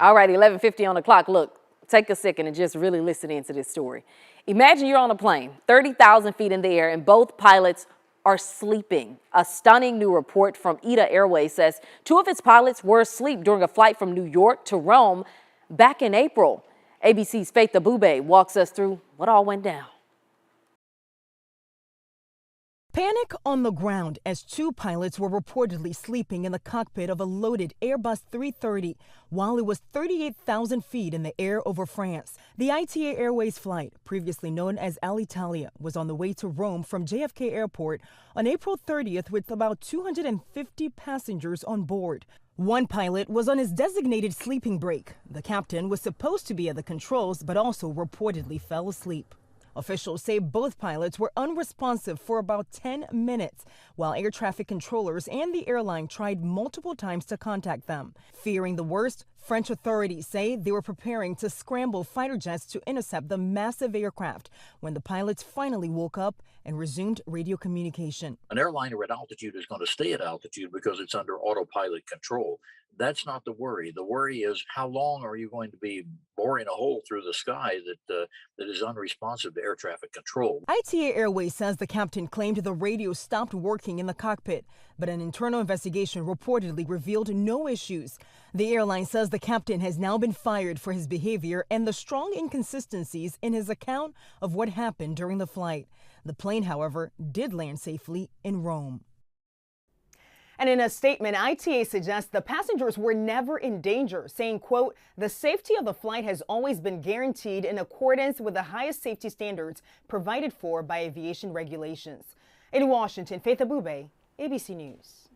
All right, 11:50 on the clock. Look, take a second and just really listen into this story. Imagine you're on a plane, 30,000 feet in the air, and both pilots are sleeping. A stunning new report from ETA Airways says two of its pilots were asleep during a flight from New York to Rome back in April. ABC's Faith Abube walks us through what all went down. Panic on the ground as two pilots were reportedly sleeping in the cockpit of a loaded Airbus 330 while it was 38,000 feet in the air over France. The ITA Airways flight, previously known as Alitalia, was on the way to Rome from JFK Airport on April 30th with about 250 passengers on board. One pilot was on his designated sleeping break. The captain was supposed to be at the controls but also reportedly fell asleep. Officials say both pilots were unresponsive for about 10 minutes, while air traffic controllers and the airline tried multiple times to contact them. Fearing the worst, French authorities say they were preparing to scramble fighter jets to intercept the massive aircraft when the pilots finally woke up and resumed radio communication. An airliner at altitude is going to stay at altitude because it's under autopilot control. That's not the worry. The worry is how long are you going to be boring a hole through the sky that is unresponsive to air traffic control. ITA Airways says the captain claimed the radio stopped working in the cockpit, but an internal investigation reportedly revealed no issues. The airline says the captain has now been fired for his behavior and the strong inconsistencies in his account of what happened during the flight. The plane, however, did land safely in Rome. And in a statement, ITA suggests the passengers were never in danger, saying, quote, "The safety of the flight has always been guaranteed in accordance with the highest safety standards provided for by aviation regulations." In Washington, Faith Abube, ABC News.